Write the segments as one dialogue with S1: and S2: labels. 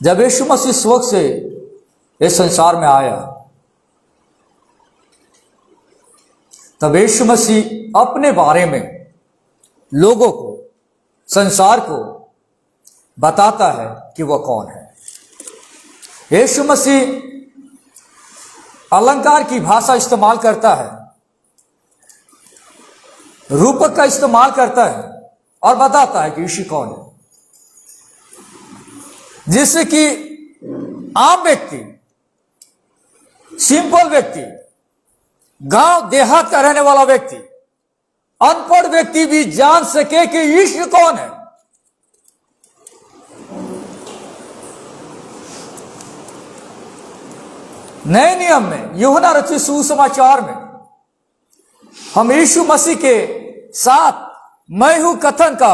S1: जब यीशु मसीह स्वर्ग से इस संसार में आया, तब यीशु मसीह अपने बारे में लोगों को, संसार को बताता है कि वह कौन है। यीशु मसीह अलंकार की भाषा इस्तेमाल करता है, रूपक का इस्तेमाल करता है और बताता है कि यीशु कौन है, जिससे कि आम व्यक्ति, सिंपल व्यक्ति, गांव देहात का रहने वाला व्यक्ति, अनपढ़ व्यक्ति भी जान सके कि यीशु कौन है। नए नियम में यूहन्ना रचित सुसमाचार में हम यीशु मसीह के साथ मैं हूं कथन का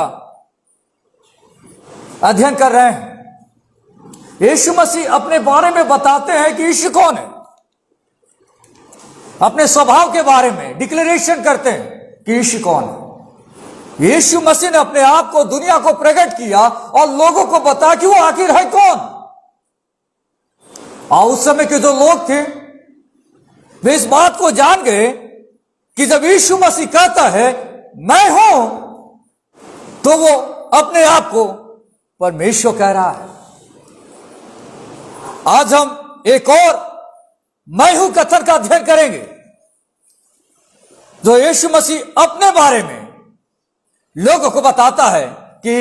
S1: अध्ययन कर रहे हैं। यीशु मसीह अपने बारे में बताते हैं कि यीशु कौन है। अपने स्वभाव के बारे में डिक्लेरेशन करते हैं कि यीशु कौन है। यीशु मसीह ने अपने आप को, दुनिया को प्रकट किया और लोगों को बताया कि वो आखिर है कौन। और उस समय के जो लोग थे वे इस बात को जान गए कि जब यीशु मसीह कहता है मैं हूं, तो वो अपने आप को परमेश्वर कह रहा है। आज हम एक और मैं हूं कथन का अध्ययन करेंगे, जो यीशु मसीह अपने बारे में लोगों को बताता है कि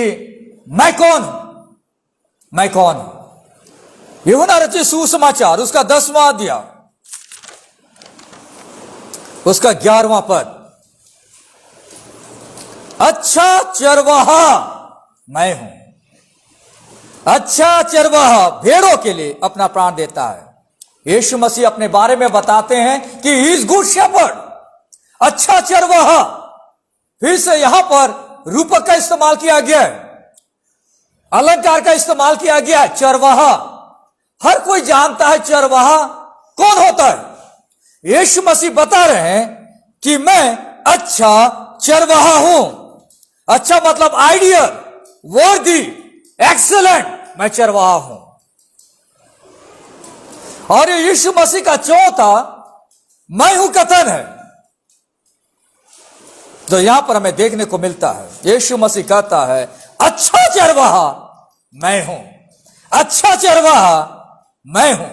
S1: मैं कौन हूं, मैं कौन हूं। यूहन्ना रचित सुसमाचार उसका 10वां अध्याय, उसका 11वां पद। अच्छा चरवाहा मैं हूं, अच्छा चरवाहा भेड़ों के लिए अपना प्राण देता है। यीशु मसीह अपने बारे में बताते हैं कि ही इज गुड शेपर्ड, अच्छा चरवाहा। फिर से यहां पर रूपक का इस्तेमाल किया गया है, अलंकार का इस्तेमाल किया गया है, चरवाहा। हर कोई जानता है चरवाहा कौन होता है। यीशु मसीह बता रहे हैं कि मैं अच्छा चरवाहा हूं। अच्छा मतलब आइडियल, वर्दी, एक्सेलेंट, मैं चरवाहा हूं। और ये यीशु मसीह का चौथा मैं हूं कथन है, जो यहां पर हमें देखने को मिलता है। यीशु मसीह कहता है अच्छा चरवाहा मैं हूं, अच्छा चरवाहा मैं हूं।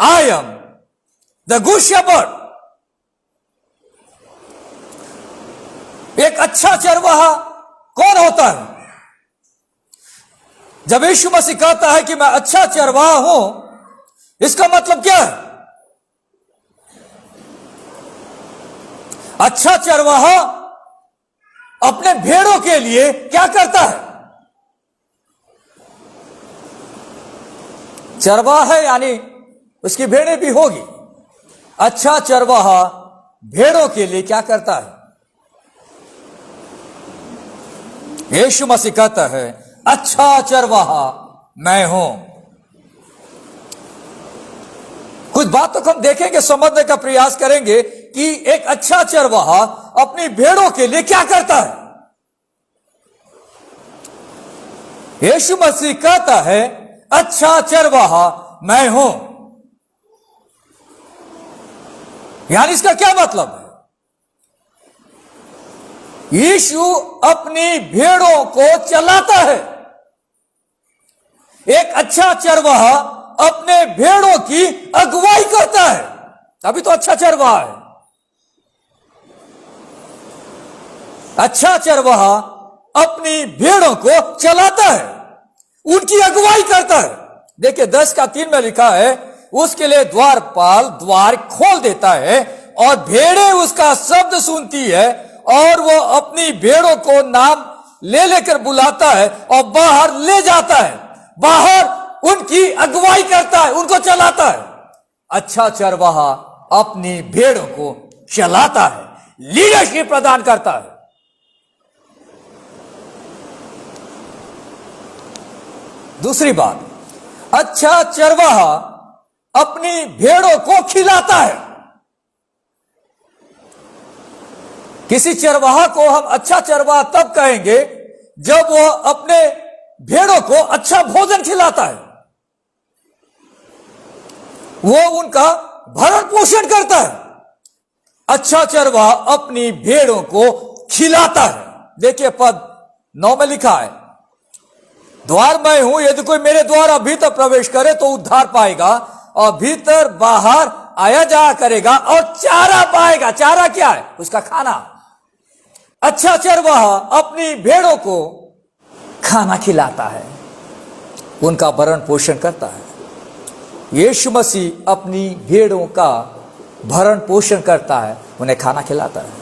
S1: I am the good shepherd. एक अच्छा चरवाहा कौन होता है? जब यीशु मसीह कहता है कि मैं अच्छा चरवाहा हूं, इसका मतलब क्या है? अच्छा चरवाहा अपने भेड़ों के लिए क्या करता है? चरवाहा है यानी उसकी भेड़ें भी होगी। अच्छा चरवाहा भेड़ों के लिए क्या करता है? यीशु मसीह कहता है अच्छा चरवाहा मैं हूं। कुछ बातों को हम देखेंगे, समझने का प्रयास करेंगे कि एक अच्छा चरवाहा अपनी भेड़ों के लिए क्या करता है। यीशु मसीह कहता है अच्छा चरवाहा मैं हूं, यानी इसका क्या मतलब है? यीशु अपनी भेड़ों को चलाता है। एक अच्छा चरवाहा अपने भेड़ों की अगुवाई करता है, अभी तो अच्छा चरवाहा है। अच्छा चरवाहा अपनी भेड़ों को चलाता है, उनकी अगुवाई करता है। देखिए 10:3 में लिखा है उसके लिए द्वारपाल द्वार खोल देता है और भेड़ें उसका शब्द सुनती है और वो अपनी भेड़ों को नाम ले लेकर बुलाता है और बाहर ले जाता है, बाहर उनकी अगुवाई करता है, उनको चलाता है। अच्छा चरवाहा अपनी भेड़ों को चलाता है, लीडरशिप प्रदान करता है। दूसरी बात, अच्छा चरवाहा अपनी भेड़ों को खिलाता है। किसी चरवाहा को हम अच्छा चरवाहा तब कहेंगे जब वो अपने भेड़ों को अच्छा भोजन खिलाता है। वो उनका भरण पोषण करता है। अच्छा चरवाहा अपनी भेड़ों को खिलाता है। देखिए पद 9 में लिखा है, द्वार मैं हूं, यदि कोई मेरे द्वारा भीतर प्रवेश करे तो उद्धार पाएगा और भीतर बाहर आया जाया करेगा और चारा पाएगा। चारा क्या है? उसका खाना। अच्छा चरवाहा अपनी भेड़ों को खाना खिलाता है, उनका भरण पोषण करता है। यीशु मसीह अपनी भेड़ों का भरण पोषण करता है, उन्हें खाना खिलाता है।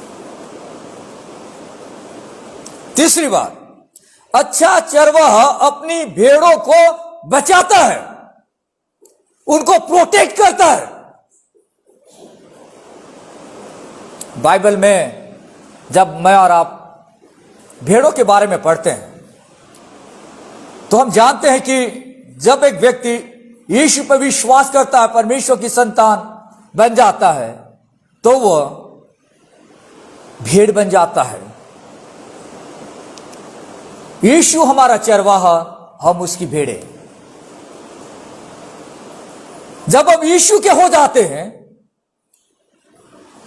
S1: तीसरी बात, अच्छा चरवाहा अपनी भेड़ों को बचाता है, उनको प्रोटेक्ट करता है। बाइबल में जब मैं और आप भेड़ों के बारे में पढ़ते हैं तो हम जानते हैं कि जब एक व्यक्ति यीशु पर विश्वास करता है, परमेश्वर की संतान बन जाता है, तो वह भेड़ बन जाता है। यीशु हमारा चरवाहा, हम उसकी भेड़े। जब हम यीशु के हो जाते हैं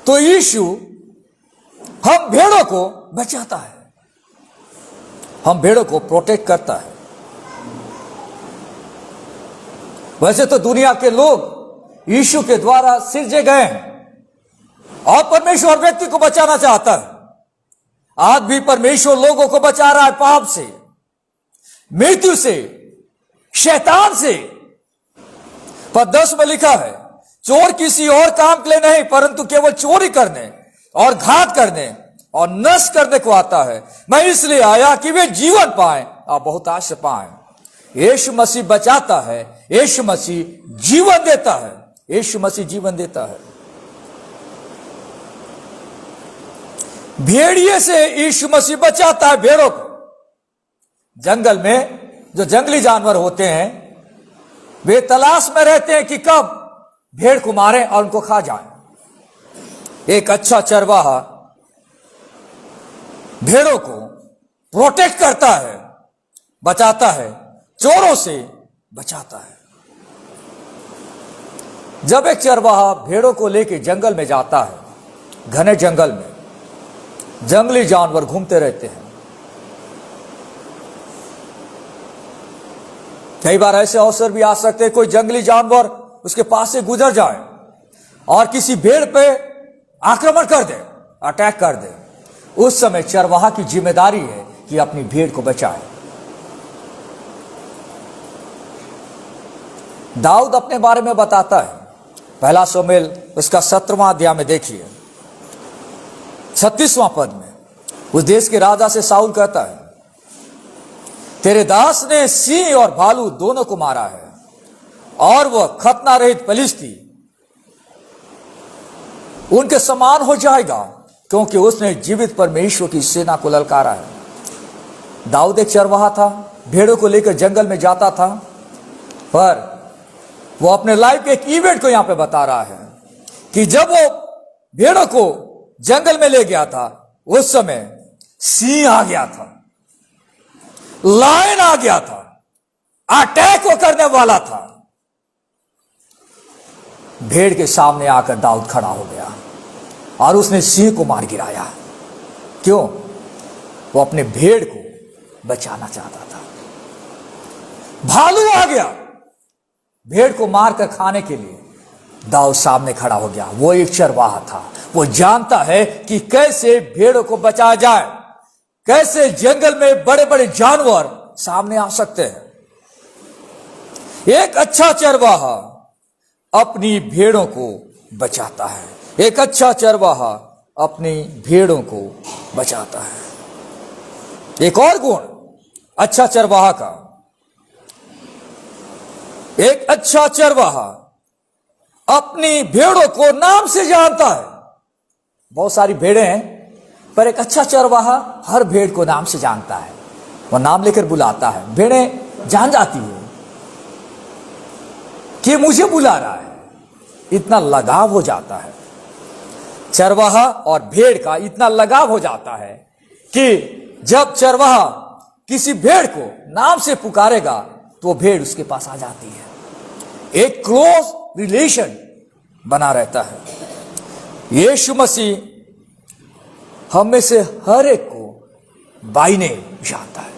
S1: तो यीशु हम भेड़ों को बचाता है, हम भेड़ों को प्रोटेक्ट करता है। वैसे तो दुनिया के लोग यीशु के द्वारा सिरजे गए हैं और परमेश्वर व्यक्ति को बचाना चाहता है। आज भी परमेश्वर लोगों को बचा रहा है पाप से, मृत्यु से, शैतान से। पद 10 में लिखा है, चोर किसी और काम के लिए नहीं परंतु केवल चोरी करने और घात करने और नष्ट करने को आता है। मैं इसलिए आया कि वे जीवन पाएं और बहुतायत से पाएं। यीशु मसीह बचाता है, यीशु मसीह जीवन देता है, यीशु मसीह जीवन देता है। भेड़िए से यीशु मसीह बचाता है भेड़ों को। जंगल में जो जंगली जानवर होते हैं वे तलाश में रहते हैं कि कब भेड़ को मारें और उनको खा जाएं। एक अच्छा चरवाहा भेड़ों को प्रोटेक्ट करता है, बचाता है, चोरों से बचाता है। जब एक चरवाहा भेड़ों को लेकर जंगल में जाता है, घने जंगल में जंगली जानवर घूमते रहते हैं। कई बार ऐसे अवसर भी आ सकते हैं, कोई जंगली जानवर उसके पास से गुजर जाए और किसी भेड़ पे आक्रमण कर दे, अटैक कर दे। उस समय चरवाहा की जिम्मेदारी है कि अपनी भेड़ को बचाए। दाऊद अपने बारे में बताता है, पहला शमूएल उसका 17वां अध्याय में देखिए 36वां पद में। उस देश के राजा से शाऊल कहता है, तेरे दास ने सिंह और भालू दोनों को मारा है और वह खतना रहित फलिस्ती उनके समान हो जाएगा, क्योंकि उसने जीवित परमेश्वर की सेना को ललकारा है। दाऊद एक चरवाहा था, भेड़ों को लेकर जंगल में जाता था, पर वो अपने लाइफ के एक इवेंट को यहां पे बता रहा है कि जब वो भेड़ों को जंगल में ले गया था, उस समय सिंह आ गया था, लायन आ गया था, अटैक वो करने वाला था। भेड़ के सामने आकर दाऊद खड़ा हो गया और उसने सिंह को मार गिराया। क्यों? वो अपने भेड़ को बचाना चाहता था। भालू आ गया भेड़ को मारकर खाने के लिए, दाऊद सामने खड़ा हो गया। वो एक चरवाहा था, वो जानता है कि कैसे भेड़ों को बचाया जाए, कैसे जंगल में बड़े बड़े जानवर सामने आ सकते हैं। एक अच्छा चरवाहा अपनी भेड़ों को बचाता है, एक अच्छा चरवाहा अपनी भेड़ों को बचाता है। एक और गुण अच्छा चरवाहा का, एक अच्छा चरवाहा अपनी भेड़ों को नाम से जानता है। बहुत सारी भेड़ें हैं, पर एक अच्छा चरवाहा हर भेड़ को नाम से जानता है, वह नाम लेकर बुलाता है। भेड़ें जान जाती है कि मुझे बुला रहा है, इतना लगाव हो जाता है। चरवाहा और भेड़ का इतना लगाव हो जाता है कि जब चरवाहा किसी भेड़ को नाम से पुकारेगा तो वो भेड़ उसके पास आ जाती है। एक क्लोज रिलेशन बना रहता है। यीशु मसीह हम में से हर एक को बाईने जानता है।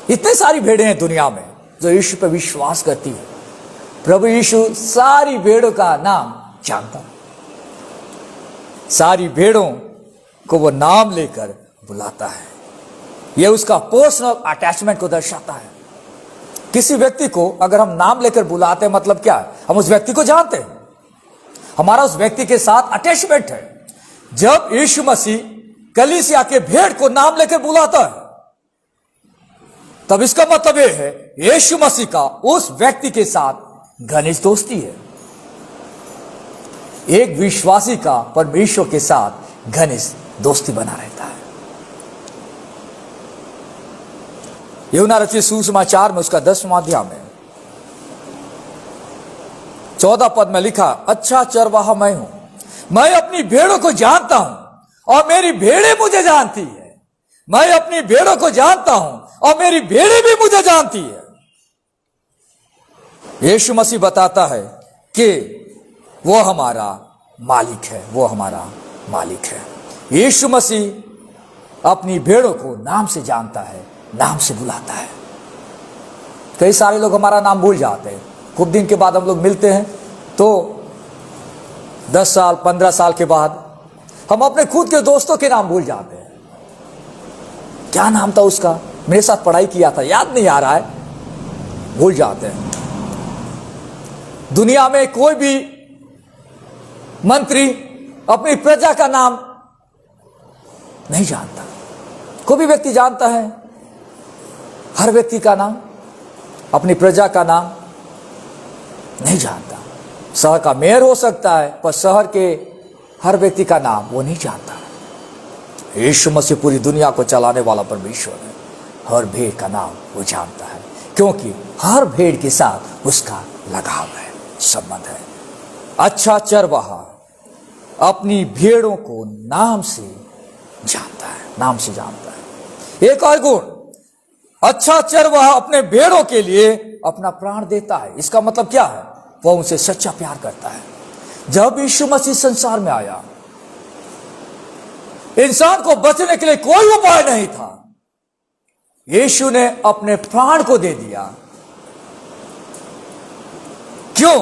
S1: इतने सारी भेड़ें हैं दुनिया में जो यीशु पर विश्वास करती है। प्रभु यीशु सारी भेड़ों का नाम जानता है। सारी भेड़ों को वो नाम लेकर बुलाता है। यह उसका पर्सनल अटैचमेंट को दर्शाता है। किसी व्यक्ति को अगर हम नाम लेकर बुलाते हैं मतलब क्या है? हम उस व्यक्ति को जानते हैं, हमारा उस व्यक्ति के साथ अटैचमेंट है। जब यीशु मसीह कलीसिया के भेड़ को नाम लेकर बुलाता है तब इसका मतलब यह है यीशु मसीह का उस व्यक्ति के साथ घनिष्ठ दोस्ती है। एक विश्वासी का परमेश्वर के साथ घनिष्ठ दोस्ती बना रहता है। यूहन्ना रचित सुसमाचार में उसका 10वां अध्याय में 14 पद में लिखा, अच्छा चरवाहा मैं हूं, मैं अपनी भेड़ों को जानता हूं और मेरी भेड़ें मुझे जानती है। मैं अपनी भेड़ों को जानता हूं और मेरी भेड़ें भी मुझे जानती है। यीशु मसीह बताता है कि वो हमारा मालिक है, वो हमारा मालिक है। यीशु मसीह अपनी भेड़ों को नाम से जानता है, नाम से बुलाता है। कई सारे लोग हमारा नाम भूल जाते हैं। खूब दिन के बाद हम लोग मिलते हैं तो 10 साल 15 साल के बाद हम अपने खुद के दोस्तों के नाम भूल जाते हैं। क्या नाम था उसका, मेरे साथ पढ़ाई किया था, याद नहीं आ रहा है, भूल जाते हैं। दुनिया में कोई भी मंत्री अपनी प्रजा का नाम नहीं जानता। कोई भी व्यक्ति जानता है हर व्यक्ति का नाम, अपनी प्रजा का नाम नहीं जानता। शहर का मेयर हो सकता है पर शहर के हर व्यक्ति का नाम वो नहीं जानता। यीशु मसीह पूरी दुनिया को चलाने वाला परमेश्वर है। हर भेड़ का नाम वो जानता है क्योंकि हर भेड़ के साथ उसका लगाव है, संबंध है। अच्छा चरवाहा अपनी भेड़ों को नाम से जानता है, नाम से जानता है। एक और गुण, अच्छा चरवाहा अपने भेड़ों के लिए अपना प्राण देता है। इसका मतलब क्या है? वह उनसे सच्चा प्यार करता है। जब यीशु मसीह संसार में आया, इंसान को बचने के लिए कोई उपाय नहीं था। यीशु ने अपने प्राण को दे दिया। क्यों?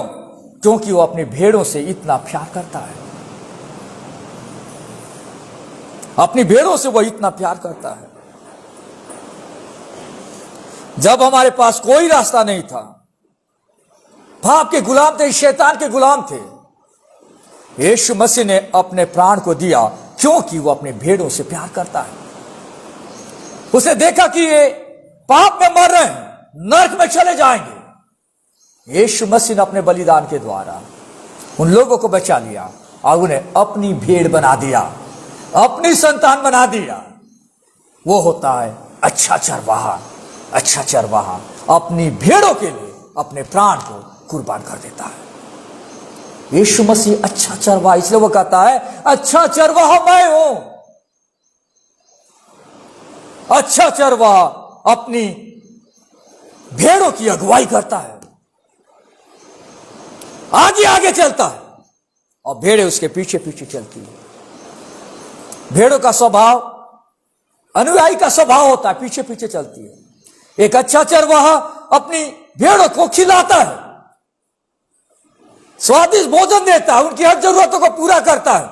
S1: क्योंकि वो अपनी भेड़ों से इतना प्यार करता है। अपनी भेड़ों से वो इतना प्यार करता है। जब हमारे पास कोई रास्ता नहीं था, पाप के गुलाम थे, शैतान के गुलाम थे, यीशु मसीह ने अपने प्राण को दिया क्योंकि वो अपने भेड़ों से प्यार करता है। उसे देखा कि ये पाप में मर रहे हैं, नरक में चले जाएंगे। यीशु मसीह ने अपने बलिदान के द्वारा उन लोगों को बचा लिया और उन्हें अपनी भेड़ बना दिया, अपनी संतान बना दिया। वो होता है अच्छा चरवाहा। अच्छा चरवाहा अपनी भेड़ों के लिए अपने प्राण को कुर्बान कर देता है। यीशु मसीह अच्छा चरवाहा, इसलिए वो कहता है अच्छा चरवाहा मैं हूं। अच्छा चरवाहा अपनी भेड़ों की अगुवाई करता है, आगे आगे चलता है और भेड़ें उसके पीछे पीछे चलती है। भेड़ों का स्वभाव अनुयायी का स्वभाव होता है, पीछे पीछे चलती है। एक अच्छा चरवाहा अपनी भेड़ों को खिलाता है, स्वादिष्ट भोजन देता है, उनकी हर जरूरतों को पूरा करता है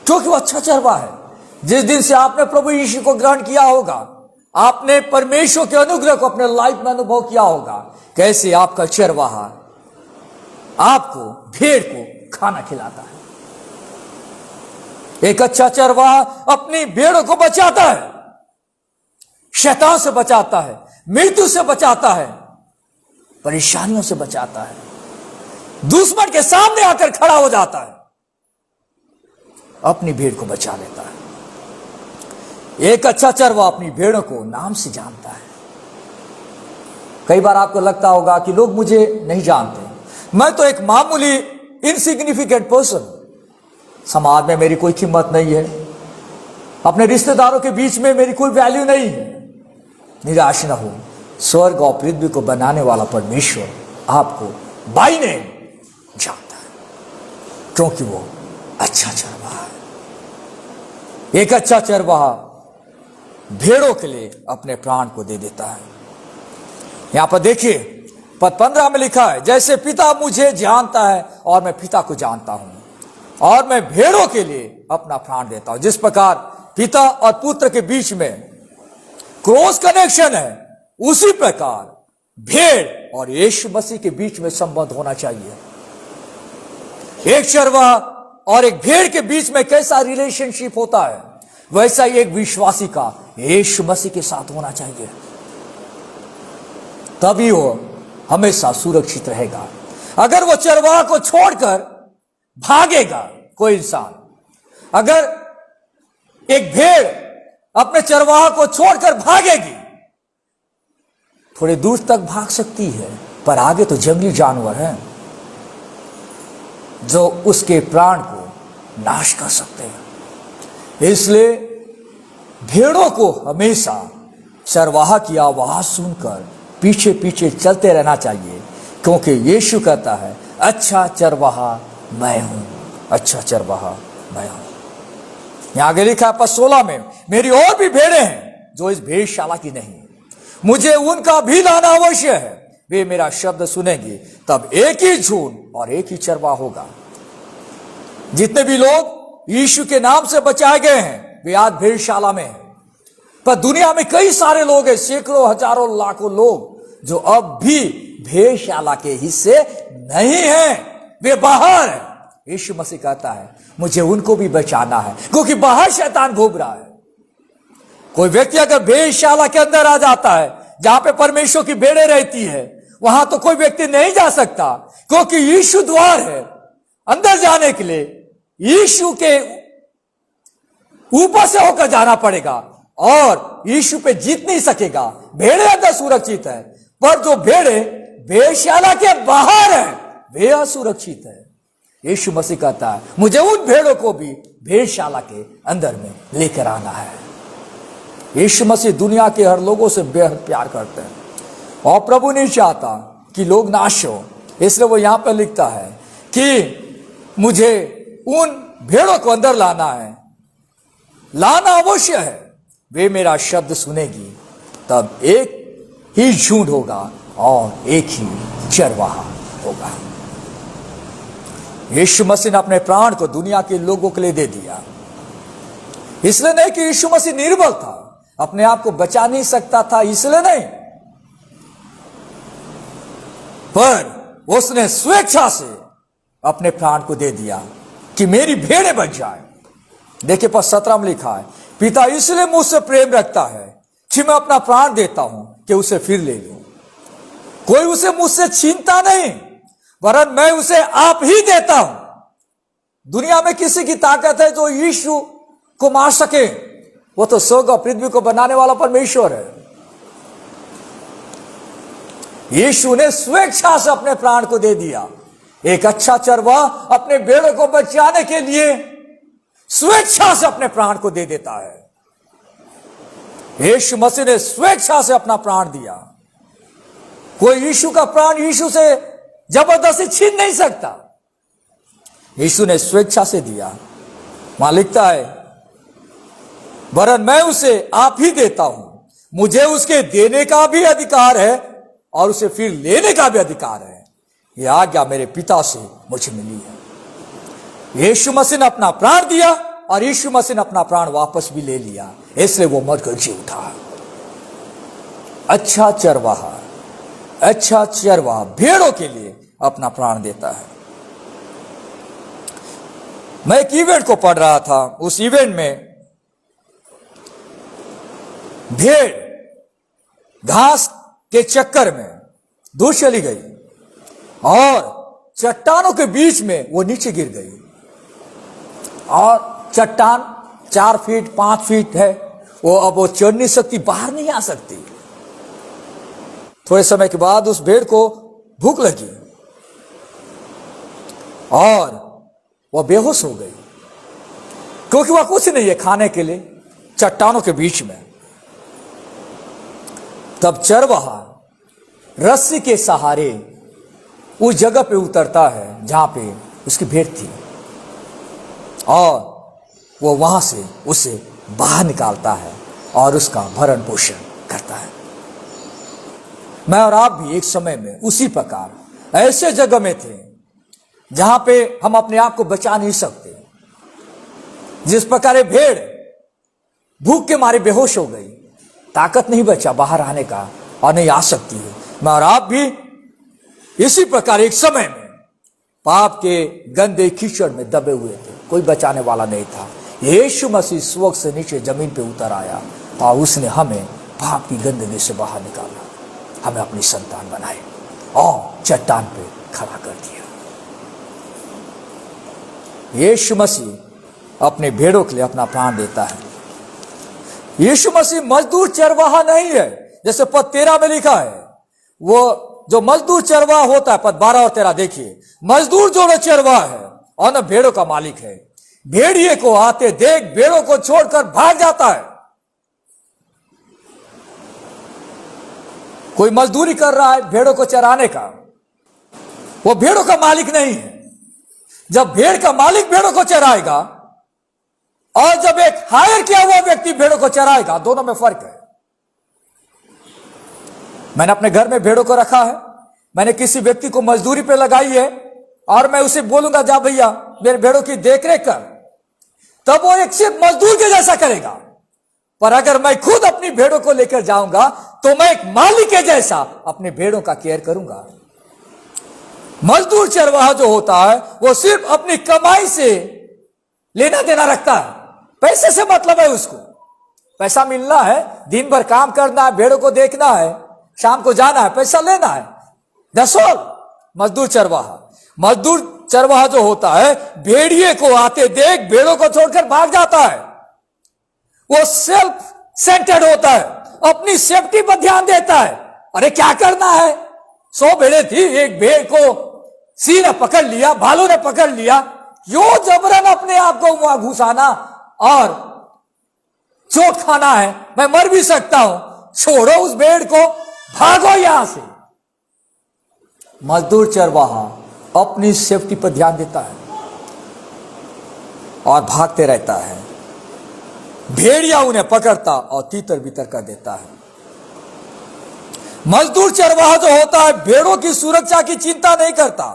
S1: क्योंकि वो अच्छा चरवाहा है। जिस दिन से आपने प्रभु यीशु को ग्रहण किया होगा, आपने परमेश्वर के अनुग्रह को अपने लाइफ में अनुभव किया होगा, कैसे आपका चरवाहा आपको भेड़ को खाना खिलाता है। एक अच्छा चरवाहा अपनी भेड़ों को बचाता है, शैतान से बचाता है, मृत्यु से बचाता है, परेशानियों से बचाता है, दुश्मन के सामने आकर खड़ा हो जाता है, अपनी भेड़ को बचा लेता है। एक अच्छा चरवाहा अपनी भेड़ों को नाम से जानता है। कई बार आपको लगता होगा कि लोग मुझे नहीं जानते, मैं तो एक मामूली इनसिग्निफिकेंट पर्सन, समाज में मेरी कोई कीमत नहीं है, अपने रिश्तेदारों के बीच में मेरी कोई वैल्यू नहीं है। निराश न हो, स्वर्ग और पृथ्वी को बनाने वाला परमेश्वर आपको बाई नेम जानता है, क्योंकि वो अच्छा चरवाहा है। एक अच्छा चरवाहा भेड़ों के लिए अपने प्राण को दे देता है। यहां पर देखिए पद 15 में लिखा है, जैसे पिता मुझे जानता है और मैं पिता को जानता हूं और मैं भेड़ों के लिए अपना प्राण देता हूं। जिस प्रकार पिता और पुत्र के बीच में क्रॉस कनेक्शन है, उसी प्रकार भेड़ और यीशु मसीह के बीच में संबंध होना चाहिए। एक चरवाहा और एक भेड़ के बीच में कैसा रिलेशनशिप होता है, वैसा ही एक विश्वासी का यीशु मसीह के साथ होना चाहिए, तभी वो हमेशा सुरक्षित रहेगा। अगर वो चरवाहा को छोड़कर भागेगा, कोई इंसान, अगर एक भेड़ अपने चरवाहा को छोड़कर भागेगी, थोड़ी दूर तक भाग सकती है, पर आगे तो जंगली जानवर हैं जो उसके प्राण को नाश कर सकते हैं। इसलिए भेड़ों को हमेशा चरवाहा की आवाज सुनकर पीछे पीछे चलते रहना चाहिए, क्योंकि यीशु कहता है, अच्छा चरवाहा मैं हूं, अच्छा चरवाहा मैं हूं। यहां आगे लिखा है पद 16 में, मेरी और भी भेड़ें हैं जो इस भेड़शाला की नहीं, मुझे उनका भी लाना अवश्य है। वे मेरा शब्द सुनेंगे, तब एक ही झुंड और एक ही चरवाहा होगा। जितने भी लोग यीशु के नाम से बचाए गए हैं, वे आज भेड़शाला में हैं। पर दुनिया में कई सारे लोग हैं, सैकड़ों, हजारों, लाखों लोग जो अब भी भेड़शाला के हिस्से नहीं हैं, वे बाहर हैं। यीशु मसीह कहता है, मुझे उनको भी बचाना है, क्योंकि बाहर शैतान घूम रहा है। कोई व्यक्ति अगर भेड़शाला के अंदर आ जाता है, जहां पे परमेश्वर की भेड़ें रहती है, वहां तो कोई व्यक्ति नहीं जा सकता, क्योंकि यीशु द्वार है। अंदर जाने के लिए यीशु के ऊपर से होकर जाना पड़ेगा, और यीशु पे जीत नहीं सकेगा। भेड़े अंदर सुरक्षित है, पर जो भेड़े भेड़शाला के बाहर है, वे असुरक्षित है। यीशु मसीह कहता है, मुझे उन भेड़ों को भी भेड़शाला के अंदर में लेकर आना है। यीशु मसीह दुनिया के हर लोगों से बेहद प्यार करते हैं, और प्रभु नहीं चाहता कि लोग नाश हो। इसलिए वो यहां पर लिखता है कि मुझे उन भेड़ों को अंदर लाना है, लाना अवश्य है। वे मेरा शब्द सुनेगी, तब एक ही झुंड होगा और एक ही चरवाहा होगा। यीशु मसीह ने अपने प्राण को दुनिया के लोगों के लिए दे दिया। इसलिए नहीं कि यीशु मसीह निर्बल था, अपने आप को बचा नहीं सकता था, इसलिए नहीं, पर उसने स्वेच्छा से अपने प्राण को दे दिया कि मेरी भेड़ें बच जाए। देखिए पद 17 में लिखा है, पिता इसलिए मुझसे प्रेम रखता है कि मैं अपना प्राण देता हूं कि उसे फिर ले लूं। कोई उसे मुझसे छीनता नहीं, वरन मैं उसे आप ही देता हूं। दुनिया में किसी की ताकत है जो यीशु को मार सके? वो तो स्वर्ग और पृथ्वी को बनाने वाला परमेश्वर है। यीशु ने स्वेच्छा से अपने प्राण को दे दिया। एक अच्छा चरवाहा अपने भेड़ों को बचाने के लिए स्वेच्छा से अपने प्राण को दे देता है। यीशु मसीह ने स्वेच्छा से अपना प्राण दिया। कोई यीशु का प्राण यीशु से जबरदस्ती छीन नहीं सकता। यीशु ने स्वेच्छा से दिया। वहां लिखता है, वरन मैं उसे आप ही देता हूं, मुझे उसके देने का भी अधिकार है और उसे फिर लेने का भी अधिकार है। यह आज्ञा मेरे पिता से मुझे मिली है। यीशु मसीह ने अपना प्राण दिया और यीशु मसीह ने अपना प्राण वापस भी ले लिया, इसलिए वो मरकर जी उठा। अच्छा चरवाहा भेड़ों के लिए अपना प्राण देता है। मैं एक इवेंट को पढ़ रहा था। उस इवेंट में भेड़ घास के चक्कर में दूर चली गई और चट्टानों के बीच में वो नीचे गिर गई, और चट्टान 4 फीट 5 फीट है, वो चढ़ नहीं सकती, बाहर नहीं आ सकती। थोड़े समय के बाद उस भेड़ को भूख लगी और वह बेहोश हो गई, क्योंकि वह कुछ नहीं है खाने के लिए, चट्टानों के बीच में। तब चरवाहा रस्सी के सहारे उस जगह पे उतरता है जहां पे उसकी भेड़ थी, और वो वहां से उसे बाहर निकालता है और उसका भरण पोषण करता है। मैं और आप भी एक समय में उसी प्रकार ऐसे जगह में थे जहां पे हम अपने आप को बचा नहीं सकते। जिस प्रकार ये भेड़ भूख के मारे बेहोश हो गई, ताकत नहीं बचा बाहर आने का और नहीं आ सकती है। मैं और आप भी इसी प्रकार एक समय में पाप के गंदे कीचड़ में दबे हुए थे, कोई बचाने वाला नहीं था। यीशु मसीह स्वर्ग से नीचे जमीन पे उतर आया और उसने हमें पाप की गंदगी से बाहर निकाला, हमें अपनी संतान बनाए और चट्टान पे खड़ा कर दिया। यीशु मसीह अपने भेड़ों के लिए अपना प्राण देता है। यीशु मसीह मजदूर चरवाहा नहीं है, जैसे पद 13 में लिखा है। वो जो मजदूर चरवाहा होता है, पद 12 और 13 देखिए, मजदूर जो चरवाहा है और न भेड़ों का मालिक है। भेड़िए को आते देख भेड़ों को छोड़कर भाग जाता है। कोई मजदूरी कर रहा है भेड़ों को चराने का, वो भेड़ों का मालिक नहीं है। जब भेड़ का मालिक भेड़ों को चराएगा और जब एक हायर किया हुआ व्यक्ति भेड़ों को चराएगा, दोनों में फर्क है। मैंने अपने घर में भेड़ों को रखा है, मैंने किसी व्यक्ति को मजदूरी पे लगाई है और मैं उसे बोलूंगा जा भैया मेरे भेड़ों की देखरेख कर, तब वो एक सिर्फ मजदूर के जैसा करेगा। पर अगर मैं खुद अपनी भेड़ों को लेकर जाऊंगा तो मैं एक मालिक के जैसा अपनी भेड़ों का केयर करूंगा। मजदूर चरवाहा जो होता है वो सिर्फ अपनी कमाई से लेना देना रखता है, पैसे से मतलब है उसको। पैसा मिलना है, दिन भर काम करना है, भेड़ों को देखना है, शाम को जाना है, पैसा लेना है, दैट्स ऑल। मजदूर चरवाहा जो होता है भेड़िए को आते देख भेड़ों को छोड़कर भाग जाता है। वो सेल्फ सेंटर्ड होता है, अपनी सेफ्टी पर ध्यान देता है। अरे क्या करना है, 100 भेड़ें थी, एक भेड़ को सिंह ने पकड़ लिया, भालू ने पकड़ लिया, क्यों जबरन अपने आप को वहां घुसाना और चोट खाना है, मैं मर भी सकता हूं, छोड़ो उस भेड़ को, भागो यहां से। मजदूर चरवाहा अपनी सेफ्टी पर ध्यान देता है और भागते रहता है। भेड़िया उन्हें पकड़ता और तीतर बितर कर देता है। मजदूर चरवाहा जो होता है भेड़ों की सुरक्षा की चिंता नहीं करता।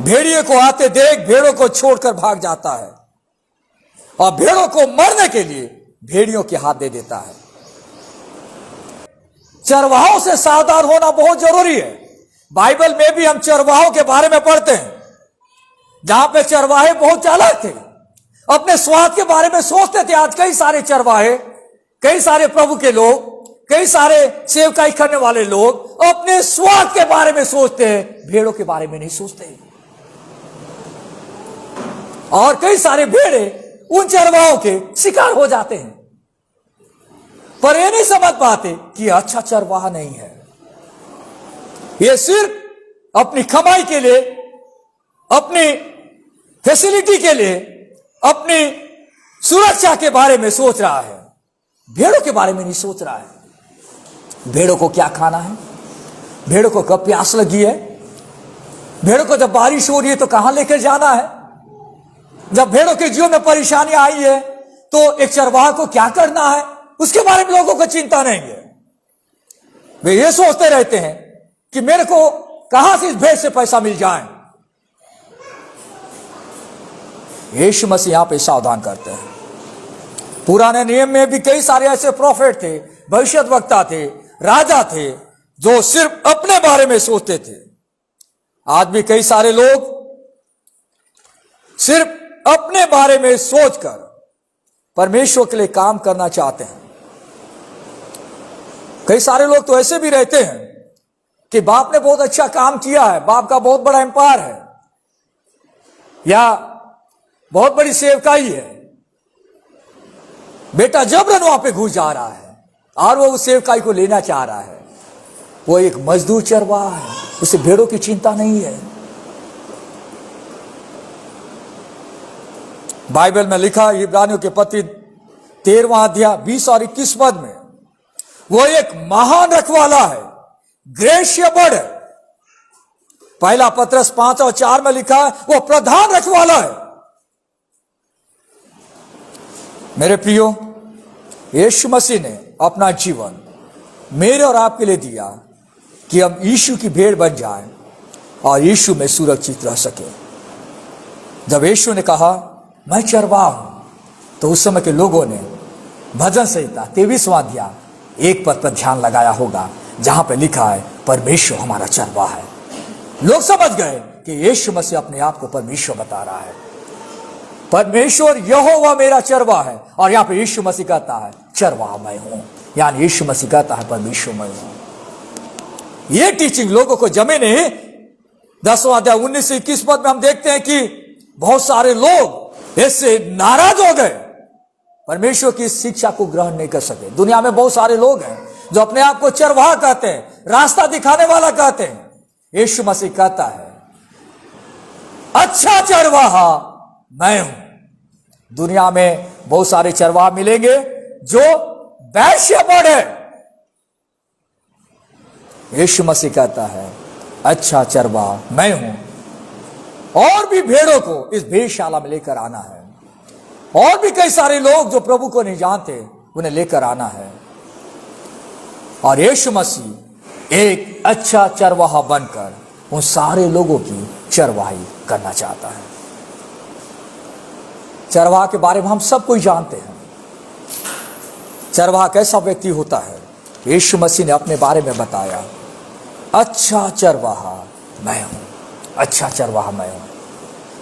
S1: भेड़िए को आते देख भेड़ों को छोड़कर भाग जाता है और भेड़ों को मरने के लिए भेड़ियों के हाथ दे देता है। चरवाहों से सावधान होना बहुत जरूरी है। बाइबल में भी हम चरवाहों के बारे में पढ़ते हैं, जहां पे चरवाहे बहुत चालाक थे, अपने स्वार्थ के बारे में सोचते थे। आज कई सारे चरवाहे, कई सारे प्रभु के लोग, कई सारे सेवकाई करने वाले लोग अपने स्वार्थ के बारे में सोचते हैं, भेड़ों के बारे में नहीं सोचते। और कई सारे भेड़े उन चरवाहों के शिकार हो जाते हैं, पर ये नहीं समझ पाते कि अच्छा चरवाहा नहीं है, ये सिर्फ अपनी कमाई के लिए, अपनी फैसिलिटी के लिए, अपनी सुरक्षा के बारे में सोच रहा है, भेड़ों के बारे में नहीं सोच रहा है। भेड़ों को क्या खाना है, भेड़ों को कब प्यास लगी है, भेड़ों को जब बारिश हो रही है तो कहां लेकर जाना है, जब भेड़ों के जीवन में परेशानी आई है तो एक चरवाहा को क्या करना है, उसके बारे में लोगों को चिंता नहीं है। वे ये सोचते रहते हैं कि मेरे को कहां से इस भेड़ से पैसा मिल जाए। यीशु मसीह यहां पे सावधान करते हैं। पुराने नियम में भी कई सारे ऐसे प्रोफेट थे, भविष्यद्वक्ता थे, राजा थे, जो सिर्फ अपने बारे में सोचते थे। आज भी कई सारे लोग सिर्फ अपने बारे में सोचकर परमेश्वर के लिए काम करना चाहते हैं। कई सारे लोग तो ऐसे भी रहते हैं कि बाप ने बहुत अच्छा काम किया है, बाप का बहुत बड़ा एम्पायर है या बहुत बड़ी सेवकाई है, बेटा जबरन वहां पे घुस जा रहा है और वो उस सेवकाई को लेना चाह रहा है। वो एक मजदूर चरवाहा है, उसे भेड़ों की चिंता नहीं है। बाइबल में लिखा इब्रानियों के पत्री 13वां अध्याय 20 और 21 पद में, वो एक महान रखवाला है ग्रेस शेपर्ड है। पहला पत्रस 5 और 4 में लिखा है वो प्रधान रखवाला है। मेरे प्रियो, यीशु मसीह ने अपना जीवन मेरे और आपके लिए दिया कि हम यीशु की भेड़ बन जाएं और यीशु में सुरक्षित रह सके। जब यीशु ने कहा मैं चरवाहा हूं, तो उस समय के लोगों ने भजन संहिता 23वां अध्याय 1 पद पर ध्यान लगाया होगा, जहां पर लिखा है परमेश्वर हमारा चरवाहा है। लोग समझ गए कि यीशु मसीह अपने आप को परमेश्वर बता रहा है। परमेश्वर यहोवा मेरा चरवाहा है, और यहां पर यीशु मसीह कहता है चरवाहा मैं हूं, यानी यीशु मसीह कहता है परमेश्वर मैं हूं। यह टीचिंग लोगों को जमे नहीं। 10वां अध्याय 19 से 21 पद में हम देखते हैं कि बहुत सारे लोग इससे नाराज हो गए, परमेश्वर की शिक्षा को ग्रहण नहीं कर सके। दुनिया में बहुत सारे लोग हैं जो अपने आप को चरवाहा कहते हैं, रास्ता दिखाने वाला कहते हैं। यीशु मसीह कहता है अच्छा चरवाहा मैं हूं। दुनिया में बहुत सारे चरवाहा मिलेंगे जो बैड शेपर्ड है। यीशु मसीह कहता है अच्छा चरवाहा मैं हूं, और भी भेड़ों को इस भेड़शाला में लेकर आना है। और भी कई सारे लोग जो प्रभु को नहीं जानते उन्हें लेकर आना है। और यीशु मसीह एक अच्छा चरवाहा बनकर उन सारे लोगों की चरवाही करना चाहता है। चरवाहा के बारे में हम सब कोई जानते हैं। चरवाहा कैसा व्यक्ति होता है? यीशु मसीह ने अपने बारे में बताया अच्छा चरवाहा मैं हूं, अच्छा चरवाहा मैं हूं।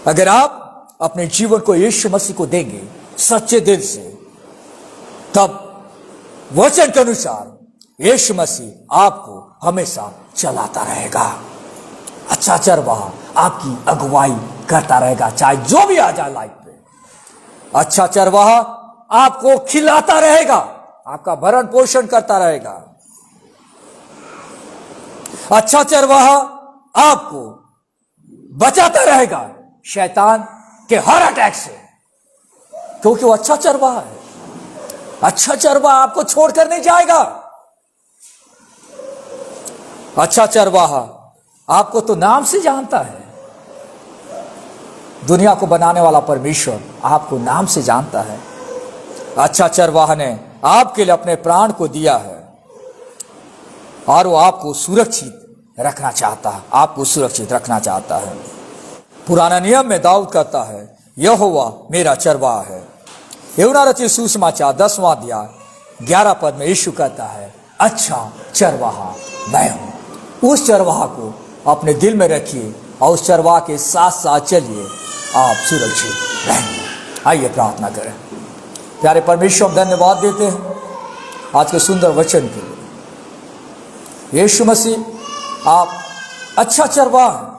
S1: अगर आप अपने जीवन को यीशु मसीह को देंगे सच्चे दिल से, तब वचन के अनुसार यीशु मसीह आपको हमेशा चलाता रहेगा। अच्छा चरवाहा आपकी अगुवाई करता रहेगा, चाहे जो भी आ जाए लाइफ पे। अच्छा चरवाहा आपको खिलाता रहेगा, आपका भरण पोषण करता रहेगा। अच्छा चरवाहा आपको बचाता रहेगा शैतान के हर अटैक से, क्योंकि वो अच्छा चरवाहा है। अच्छा चरवाहा आपको छोड़कर नहीं जाएगा। अच्छा चरवाहा आपको तो नाम से जानता है। दुनिया को बनाने वाला परमेश्वर आपको नाम से जानता है। अच्छा चरवाहा ने आपके लिए अपने प्राण को दिया है, और वो आपको सुरक्षित रखना चाहता है, आपको सुरक्षित रखना चाहता है। पुराना नियम में दाऊद कहता है यहोवा मेरा चरवाहा है। यूहन्ना रचित सुसमाचार 10वां अध्याय 11 पद में यीशु कहता है अच्छा चरवाहा मैं हूं। उस चरवाहा को अपने दिल में रखिए और उस चरवाहा के साथ साथ चलिए, आप सुरक्षित रहेंगे। आइए प्रार्थना करें। प्यारे परमेश्वर, हम धन्यवाद देते हैं आज के सुंदर वचन के लिए। यीशु मसीह आप अच्छा चरवाहा हैं,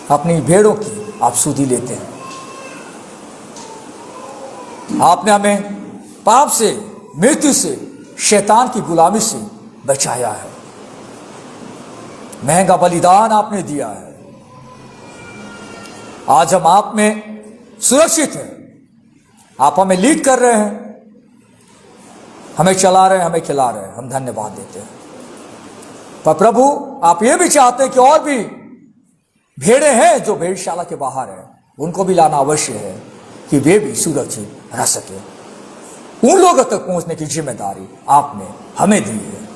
S1: अपनी भेड़ों की आप सुधि लेते हैं। आपने हमें पाप से, मृत्यु से, शैतान की गुलामी से बचाया है। महंगा बलिदान आपने दिया है। आज हम आप में सुरक्षित हैं। आप हमें लीड कर रहे हैं, हमें चला रहे हैं, हमें खिला रहे हैं। हम धन्यवाद देते हैं। पर प्रभु, आप ये भी चाहते हैं कि और भी भेड़े हैं जो भेड़शाला के बाहर हैं, उनको भी लाना अवश्य है कि वे भी सुरक्षित रह सके। उन लोगों तक पहुंचने की जिम्मेदारी आपने हमें दी है,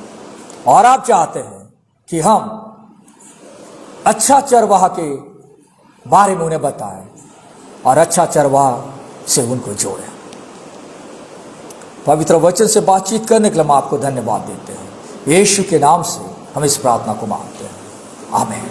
S1: और आप चाहते हैं कि हम अच्छा चरवाहा के बारे में उन्हें बताएं और अच्छा चरवाहा से उनको जोड़ें। पवित्र वचन से बातचीत करने के लिए हम आपको धन्यवाद देते हैं। यीशु के नाम से हम इस प्रार्थना को मांगते हैं, आमीन।